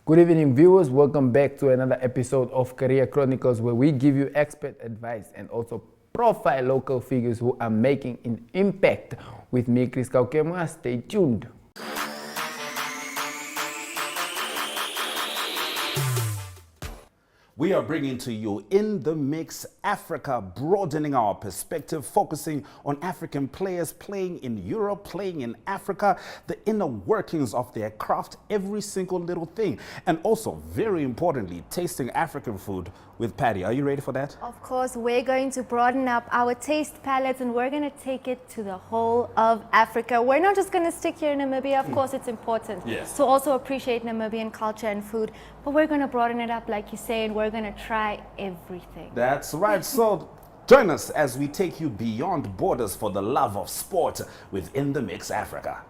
Good evening, viewers. Welcome back to another episode of Career Chronicles, where we give you expert advice and also profile local figures who are making an impact. With me, Chris Kaukemwa. Stay tuned. We are bringing to you In the Mix Africa, broadening our perspective, focusing on African players playing in Europe, playing in Africa, the inner workings of their craft, every single little thing. And also, very importantly, tasting African food with Patty. Are you ready for that? Of course, we're going to broaden up our taste palettes and we're going to take it to the whole of Africa. We're not just going to stick here in Namibia. Of course, it's important to also appreciate Namibian culture and food, but we're going to broaden it up, like you say, and we're going to try everything. That's right. So join us as we take you beyond borders for the love of sport with In the Mix Africa.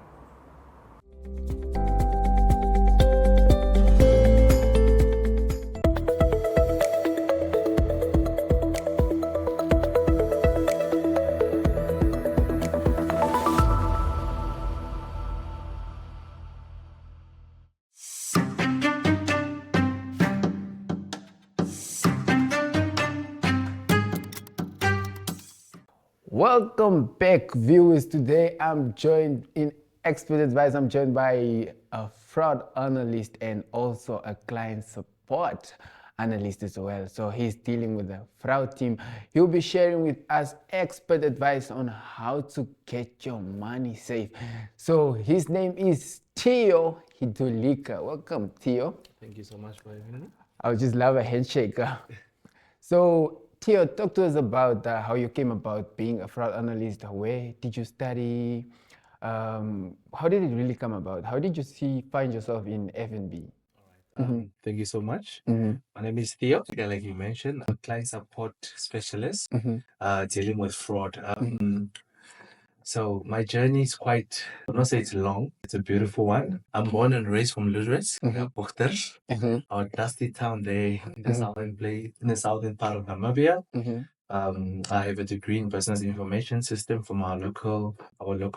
Welcome back, viewers. Today I'm joined in expert advice. I'm joined by a fraud analyst and also a client support analyst as well. So he's dealing with the fraud team. He'll be sharing with us expert advice on how to get your money safe. So his name is Theo Hidulika. Welcome, Theo. Thank you so much for having me. I would just love a handshake. So Theo, talk to us about how you came about being a fraud analyst. Where did you study? How did it really come about? How did you find yourself in FNB? All right. Thank you so much. My name is Theo. Like you mentioned, I'm a client support specialist dealing with fraud. So my journey is quite, I will not say it's long, it's a beautiful one. I'm born and raised from Larez, our dusty town there in the southern part of Namibia. I have a degree in business information system from our local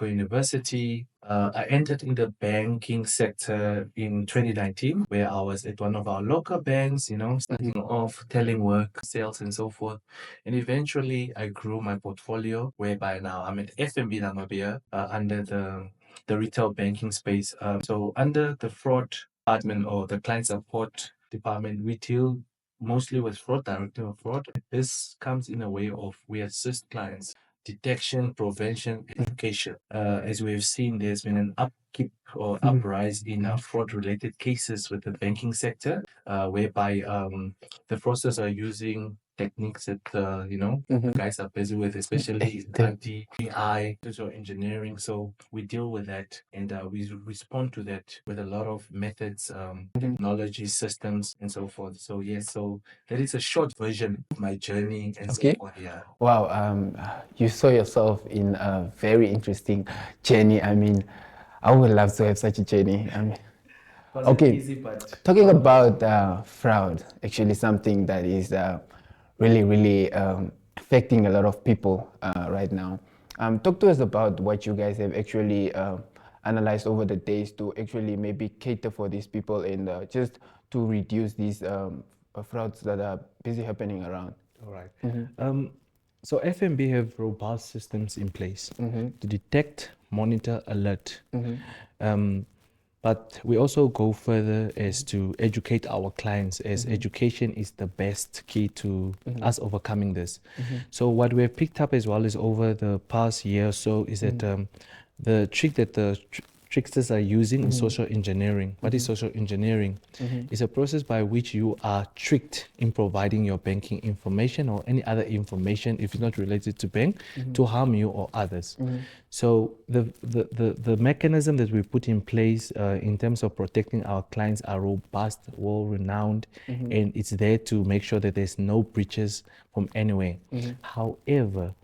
university. I entered in the banking sector in 2019, where I was at one of our local banks, starting off telling work, sales, and so forth. And eventually, I grew my portfolio, whereby now I'm at FNB Namibia under the retail banking space. So under the fraud department or the client support department, we deal mostly with fraud, directing of fraud. This comes in a way of we assist clients detection, prevention, education. As we have seen, there's been an upkeep or uprise in fraud-related cases with the banking sector, whereby the fraudsters are using techniques that guys are busy with, especially IT, AI, social engineering. So we deal with that and we respond to that with a lot of methods, technology, systems, and so forth. So so that is a short version of my journey and so forth. Yeah. Wow, you saw yourself in a very interesting journey. I mean, I would love to have such a journey. I mean, okay, easy, but talking about fraud, actually something that is really affecting a lot of people right now. Talk to us about what you guys have actually analyzed over the days to actually maybe cater for these people and just to reduce these frauds that are busy happening around. All right. So FNB have robust systems in place to detect, monitor, alert. But we also go further as to educate our clients, as education is the best key to us overcoming this. So what we have picked up as well is over the past year or so is that the trick that the tricksters are using is social engineering. What is social engineering? It's a process by which you are tricked in providing your banking information or any other information, if it's not related to bank, to harm you or others. So the mechanism that we put in place in terms of protecting our clients are robust, well-renowned, and it's there to make sure that there's no breaches from anywhere. However,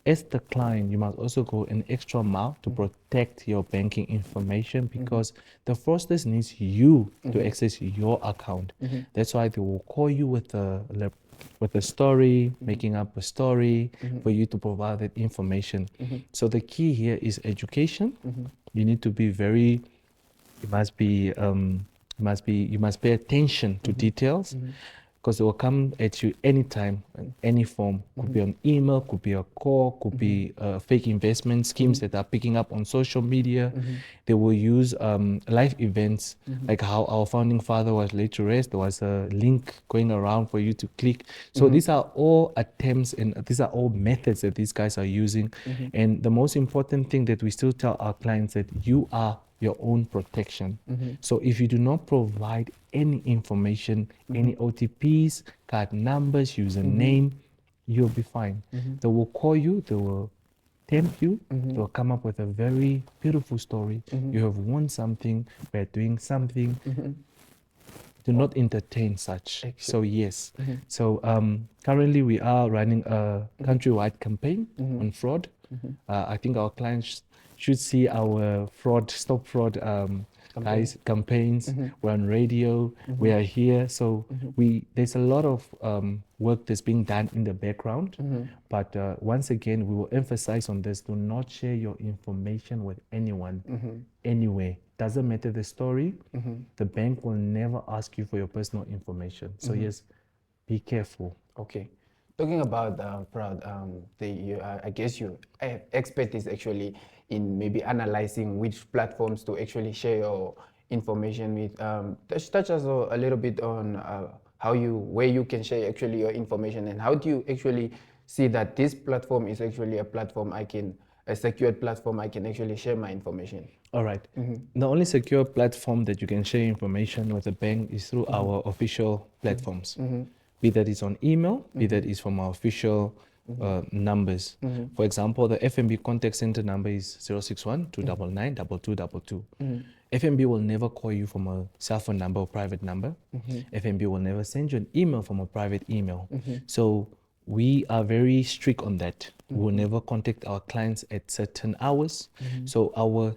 as the client, you must also go an extra mile to protect your banking information because the fraudsters needs you to access your account. That's why they will call you with a story, making up a story for you to provide that information. So the key here is education. You need to be you must be you must pay attention to details, because it will come at you anytime, in any form. Could be an email, could be a call, could be fake investment schemes that are picking up on social media. They will use live events, like how our founding father was laid to rest. There was a link going around for you to click. So these are all attempts, and these are all methods that these guys are using. And the most important thing that we still tell our clients, that you are your own protection. So if you do not provide any information, any OTPs, card numbers, username, you'll be fine. They will call you, they will tempt you, they will come up with a very beautiful story. You have won something, we're doing something. Do not entertain such. So yes. So currently we are running a countrywide campaign on fraud. I think our clients should see our stop fraud guys campaigns. We're on radio, we are here. So there's a lot of work that's being done in the background. But once again, we will emphasize on this: do not share your information with anyone, anywhere. Doesn't matter the story. The bank will never ask you for your personal information. So yes, be careful. Okay. Talking about fraud, I guess your expertise actually in maybe analyzing which platforms to actually share your information with. Touch us a little bit on where you can share actually your information, and how do you actually see that this platform is actually a secured platform I can actually share my information. All right. The only secure platform that you can share information with a bank is through our official platforms. Be that is on email, be that is from our official numbers. For example, the FNB contact center number is 061 299 2222. FNB will never call you from a cell phone number or private number. FNB will never send you an email from a private email. So we are very strict on that. We will never contact our clients at certain hours. So our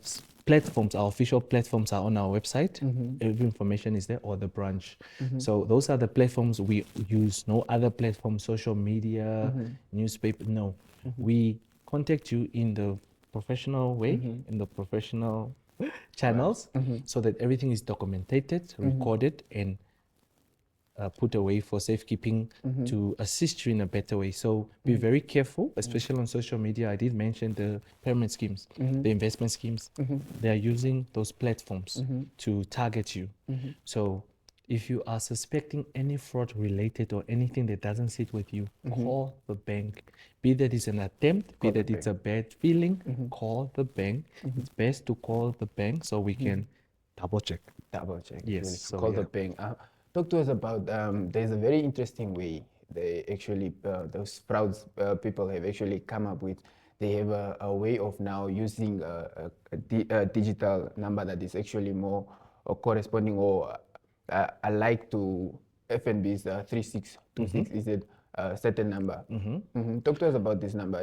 platforms, our official platforms are on our website. Every information is there, or the branch. So those are the platforms we use. No other platform, social media, newspaper, no. We contact you in the professional way, in the professional channels, so that everything is documented, recorded, and put away for safekeeping to assist you in a better way. So be very careful, especially on social media. I did mention the pyramid schemes, the investment schemes. They are using those platforms to target you. So if you are suspecting any fraud related or anything that doesn't sit with you, call the bank. Be that it's an attempt, be that it's a bad feeling, call the bank. It's best to call the bank so we can double check. Yes. So Call the bank. Talk to us about, there's a very interesting way they actually, those fraud people have actually come up with. They have a way of now using a digital number that is actually more corresponding or alike to FNB's 3626. Is it a certain number? Talk to us about this number.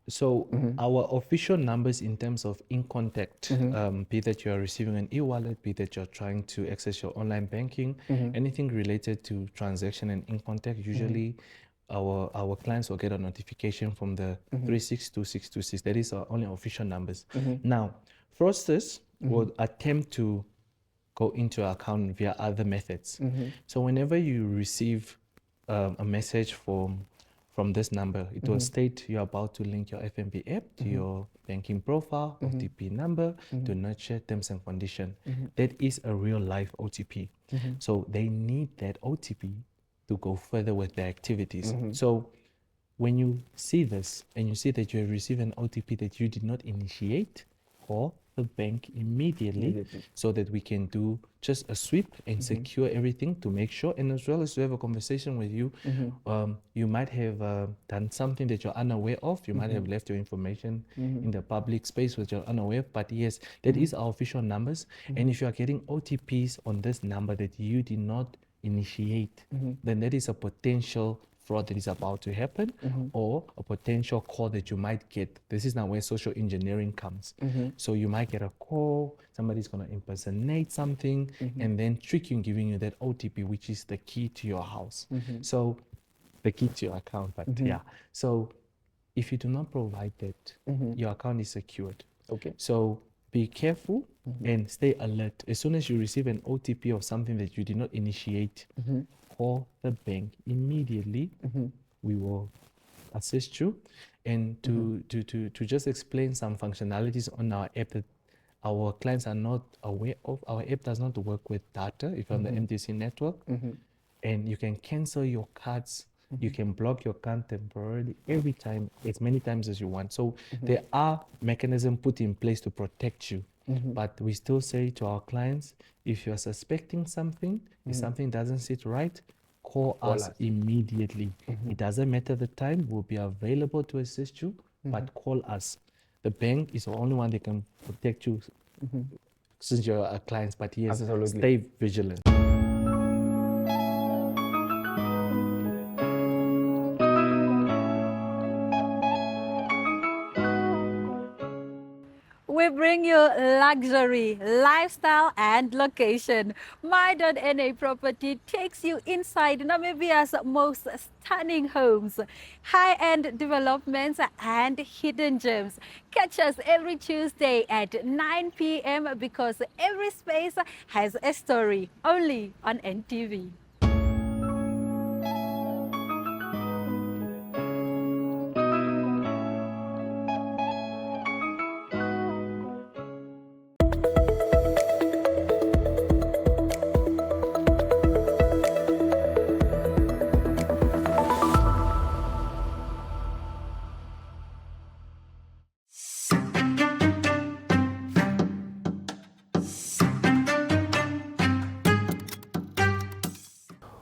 So our official numbers in terms of in contact, be that you are receiving an e-wallet, be that you're trying to access your online banking, anything related to transaction and in contact, usually our clients will get a notification from the 362626. That is our only official numbers. Now, fraudsters will attempt to go into your account via other methods. So whenever you receive a message from this number, it will state you're about to link your FNB app to your banking profile, OTP number, do not share terms and conditions. That is a real life OTP. So they need that OTP to go further with their activities. So when you see this and you see that you have received an OTP that you did not initiate, call the bank immediately so that we can do just a sweep and secure everything to make sure, and as well as to have a conversation with you. You might have done something that you're unaware of. You might have left your information in the public space which you're unaware of. But yes, that is our official numbers. And if you are getting OTPs on this number that you did not initiate, then that is a potential fraud that is about to happen, or a potential call that you might get. This is now where social engineering comes. So you might get a call, somebody's going to impersonate something and then trick you in giving you that OTP, which is the key to your house. So the key to your account, but yeah. So if you do not provide that, your account is secured. Okay. So be careful. and stay alert. As soon as you receive an OTP of something that you did not initiate, call the bank immediately. We will assist you. And to just explain some functionalities on our app that our clients are not aware of. Our app does not work with data if you're on the MTC network. And you can cancel your cards. You can block your account temporarily every time, as many times as you want. So there are mechanisms put in place to protect you. But we still say to our clients, if you're suspecting something, if something doesn't sit right, call us immediately. It doesn't matter the time, we'll be available to assist you, but call us. The bank is the only one that can protect you since you're a client, but yes, stay vigilant. We bring you luxury, lifestyle and location. My.NA Property takes you inside Namibia's most stunning homes, high-end developments and hidden gems. Catch us every Tuesday at 9 p.m. because every space has a story, only on NTV.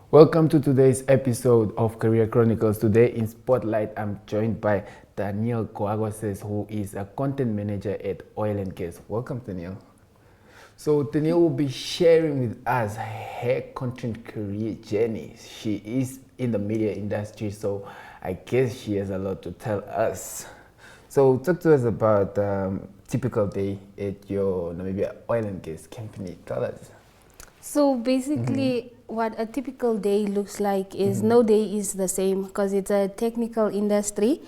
Welcome to today's episode of Career Chronicles. Today in Spotlight, I'm joined by Taneal Goagoses, who is a content manager at Oil and Gas. Welcome, Taneal. So Taneal will be sharing with us her content career journey. She is in the media industry, so I guess she has a lot to tell us. So talk to us about typical day at your Namibia Oil and Gas company. Tell us. So basically, what a typical day looks like is no day is the same because it's a technical industry,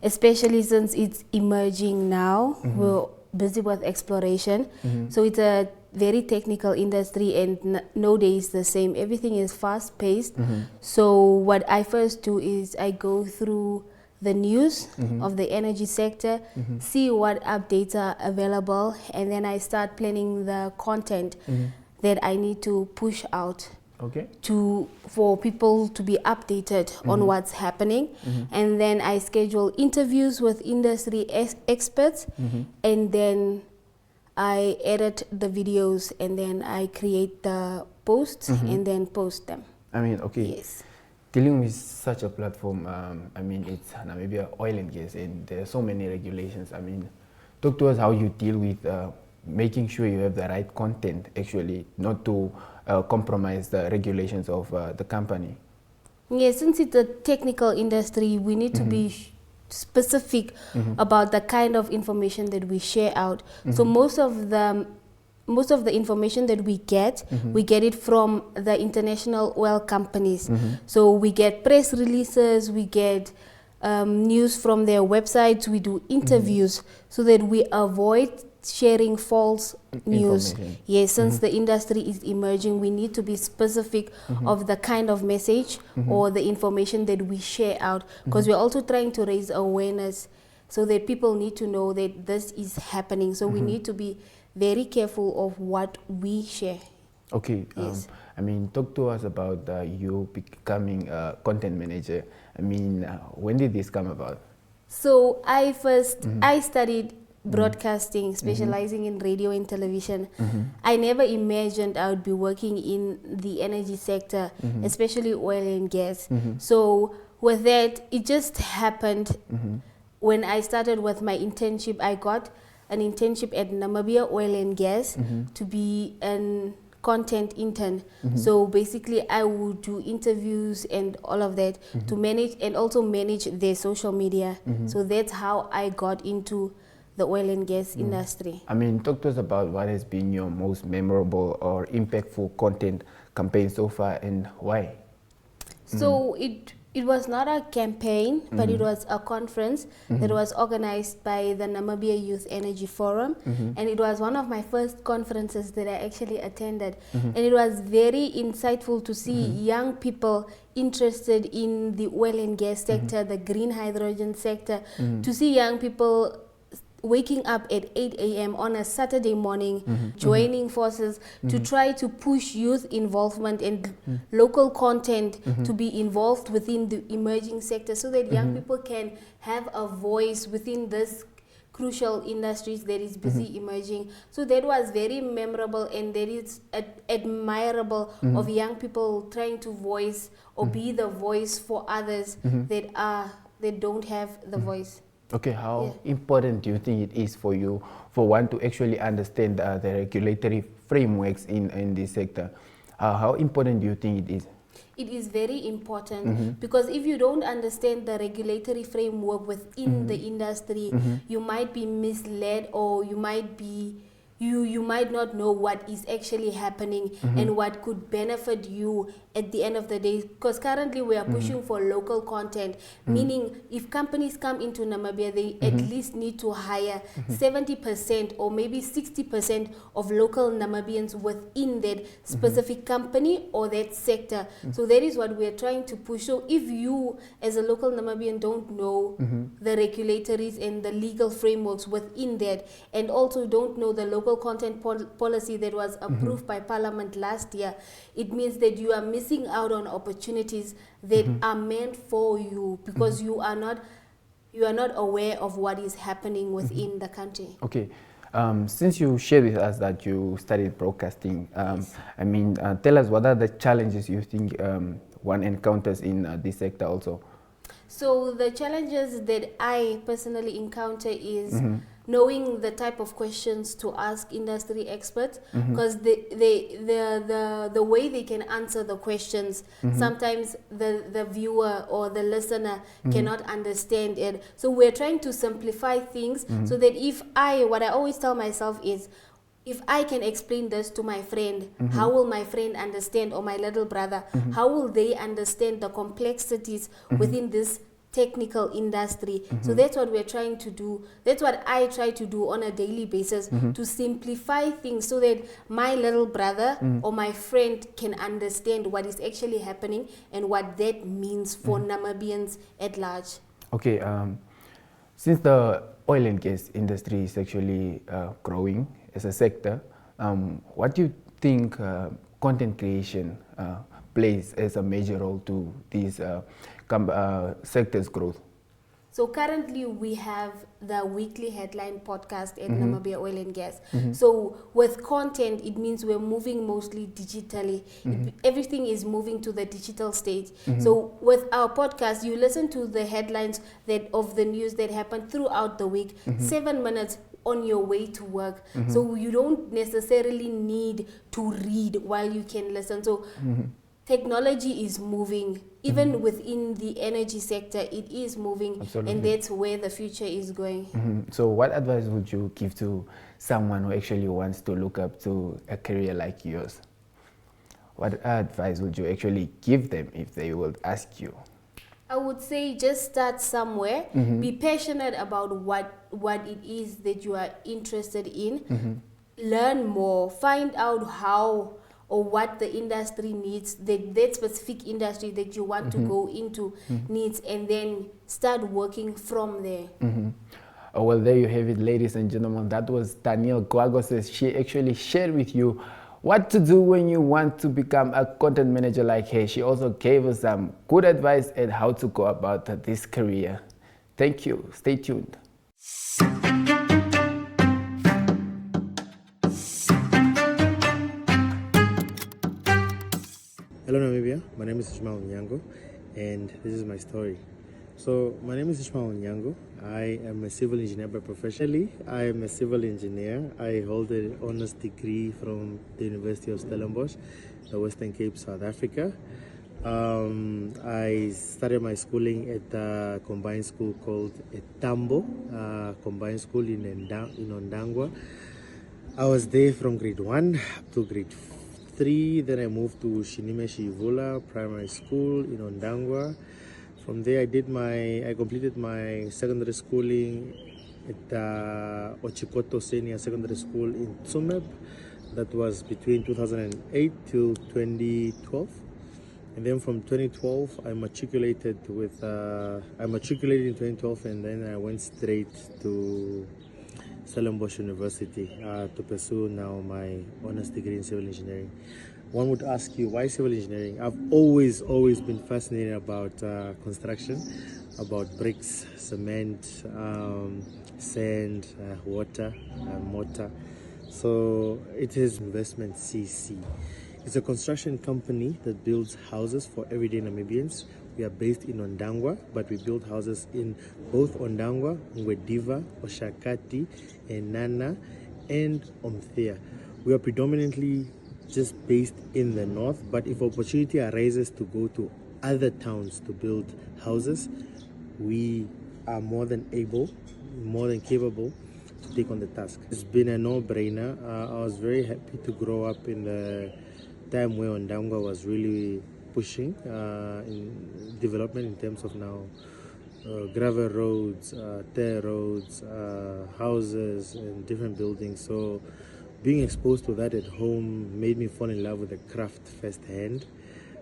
especially since it's emerging now. We're busy with exploration. So it's a very technical industry and no day is the same. Everything is fast paced. So what I first do is I go through the news of the energy sector, see what updates are available, and then I start planning the content that I need to push out for people to be updated on what's happening. And then I schedule interviews with industry experts, and then I edit the videos, and then I create the posts and then post them. I mean, Yes. Dealing with such a platform, I mean, it's Namibia Oil and Gas, and there are so many regulations. I mean, talk to us how you deal with making sure you have the right content, actually, not to compromise the regulations of the company. Yes, since it's a technical industry, we need to be specific about the kind of information that we share out. So most of the information that we get it from the international oil companies. So we get press releases, we get news from their websites, we do interviews so that we avoid sharing false news. Yes, since the industry is emerging, we need to be specific of the kind of message or the information that we share out, because we're also trying to raise awareness so that people need to know that this is happening. So we need to be very careful of what we share. Okay, Yes. I mean, talk to us about you becoming a content manager. I mean, when did this come about? So I studied broadcasting, specializing in radio and television. I never imagined I would be working in the energy sector, especially oil and gas. So with that, it just happened when I started with my internship. I got an internship at Namibia Oil and Gas to be an content intern. So basically I would do interviews and all of that to manage and also manage their social media. So that's how I got into the oil and gas industry. I mean, talk to us about what has been your most memorable or impactful content campaign so far and why? So it It was not a campaign, but it was a conference that was organized by the Namibia Youth Energy Forum. And it was one of my first conferences that I actually attended. And it was very insightful to see young people interested in the oil and gas sector, the green hydrogen sector, to see young people waking up at 8 a.m. on a Saturday morning, joining forces to try to push youth involvement and local content to be involved within the emerging sector so that young people can have a voice within this crucial industries that is busy emerging. So that was very memorable, and that is admirable of young people trying to voice or be the voice for others that don't have the voice. Okay, how important do you think it is for you, for one to actually understand the regulatory frameworks in this sector? How important do you think it is? It is very important because if you don't understand the regulatory framework within the industry, you might be misled, or you might be you might not know what is actually happening and what could benefit you at the end of the day. Because currently we are pushing for local content, meaning if companies come into Namibia, they at least need to hire 70% or maybe 60% of local Namibians within that specific company or that sector. So that is what we are trying to push. So if you as a local Namibian don't know the regulatories and the legal frameworks within that, and also don't know the local content policy that was approved by Parliament last year, it means that you are missing out on opportunities that are meant for you, because you are not aware of what is happening within the country. Okay. Since you shared with us that you studied broadcasting, tell us what are the challenges you think one encounters in this sector also? So the challenges that I personally encounter is knowing the type of questions to ask industry experts, because the way they can answer the questions, sometimes the viewer or the listener cannot understand it. So we're trying to simplify things so that what I always tell myself is, if I can explain this to my friend, how will my friend understand, or my little brother, how will they understand the complexities within this technical industry? So that's what we're trying to do. That's what I try to do on a daily basis, to simplify things so that my little brother or my friend can understand what is actually happening and what that means for Namibians at large. Okay, since the oil and gas industry is actually growing as a sector, what do you think content creation plays as a major role to these sector's growth? So currently we have the weekly headline podcast at Namibia Oil and Gas. So with content, it means we're moving mostly digitally. Everything is moving to the digital stage. So with our podcast, you listen to the headlines of the news that happened throughout the week, 7 minutes on your way to work. So you don't necessarily need to read while you can listen. So technology is moving. Even within the energy sector, it is moving. Absolutely. And that's where the future is going. So what advice would you give to someone who actually wants to look up to a career like yours? What advice would you actually give them if they would ask you? I would say just start somewhere. Be passionate about what it is that you are interested in. Learn more. Find out how or what the industry needs, that specific industry that you want to go into needs, and then start working from there. Oh, well, there you have it, ladies and gentlemen. That was Taneal Goagoses. She actually shared with you what to do when you want to become a content manager like her. She also gave us some good advice on how to go about this career. Thank you. Stay tuned. Hello Namibia, my name is Ismael Nuunyango and this is my story. So my name is Ismael Nuunyango. I am a civil engineer by professionally. I am a civil engineer. I hold an honors degree from the University of Stellenbosch, the Western Cape, South Africa. I started my schooling at a combined school called Tambo, combined school in Ondangwa. I was there from grade 1 to grade 3, then I moved to Shinime Shivula Primary School in Ondangwa. From there, I completed my secondary schooling at Ochikoto Senior Secondary School in Tsumeb. That was between 2008 till 2012. And then from 2012, I matriculated in 2012, and then I went straight to Stellenbosch University to pursue now my honors degree in civil engineering. One would ask you, why civil engineering? I've always been fascinated about construction, about bricks, cement, sand, water, mortar. So it is Investment CC. It's a construction company that builds houses for everyday Namibians. We are based in Ondangwa, but we build houses in both Ondangwa, Ngwediva, Oshakati, Enana, and Omthea. We are predominantly just based in the north, but if opportunity arises to go to other towns to build houses, we are more than able, more than capable to take on the task. It's been a no-brainer. I was very happy to grow up in the time where Ondangwa was really pushing in development in terms of now gravel roads, tar roads, houses, and different buildings. So being exposed to that at home made me fall in love with the craft firsthand.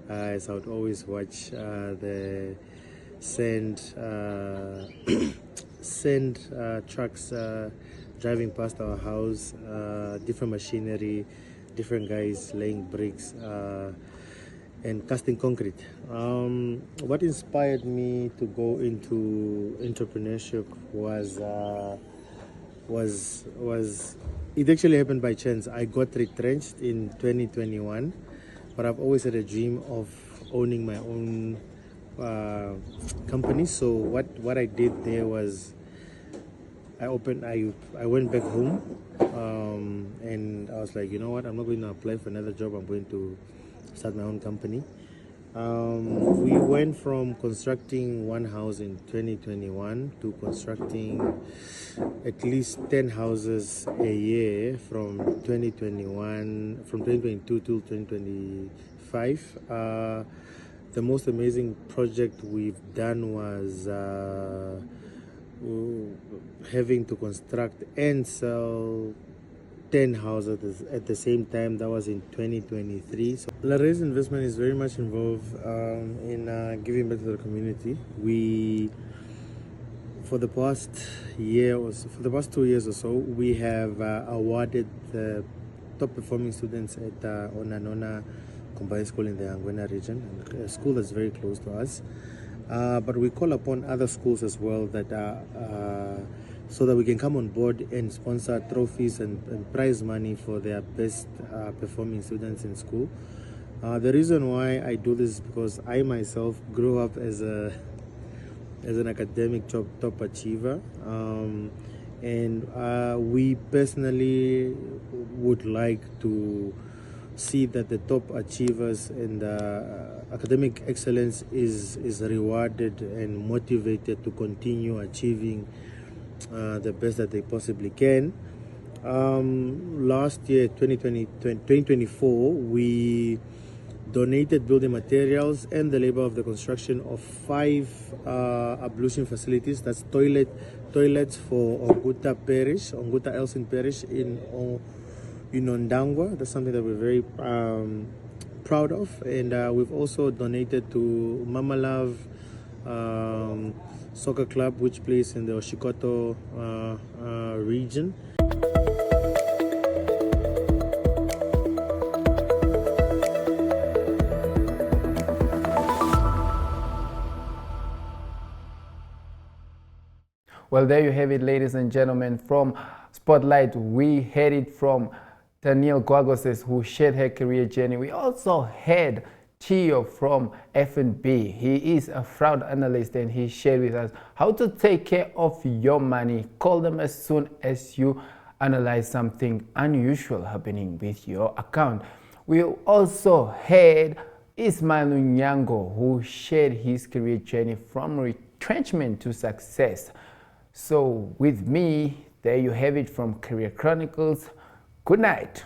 As I would always watch the sand trucks driving past our house, different machinery, different guys laying bricks and casting concrete. What inspired me to go into entrepreneurship was it actually happened by chance. I got retrenched in 2021, but I've always had a dream of owning my own company. So what I did there was I went back home and I was like, you know what, I'm not going to apply for another job. I'm going to start my own company. We went from constructing one house in 2021 to constructing at least 10 houses a year from 2022 till 2025. The most amazing project we've done was having to construct and sell 10 houses at the same time. That was in 2023. So Larez Investment is very much involved in giving back to the community. We, for the past 2 years or so, we have awarded the top performing students at Onanona Combined School in the Angwena region, a school that's very close to us. But we call upon other schools as well that so that we can come on board and sponsor trophies and prize money for their best performing students in school. The reason why I do this is because I myself grew up as an academic top achiever, and we personally would like to see that the top achievers and academic excellence is rewarded and motivated to continue achieving the best that they possibly can. Last year, 2024, we donated building materials and the labor of the construction of 5 ablution facilities. That's toilets for Onguta Parish, Onguta Elsin Parish in Ondangwa. That's something that we're very proud of. And we've also donated to Mama Love Soccer Club, which plays in the Oshikoto region. Well, there you have it, ladies and gentlemen. From Spotlight, we heard it from Taneal Goagoses, who shared her career journey. We also heard Theo from FNB. He is a fraud analyst, and he shared with us how to take care of your money. Call them as soon as you analyze something unusual happening with your account. We also heard Ismael Nuunyango, who shared his career journey from retrenchment to success. So with me, there you have it from Career Chronicles. Good night.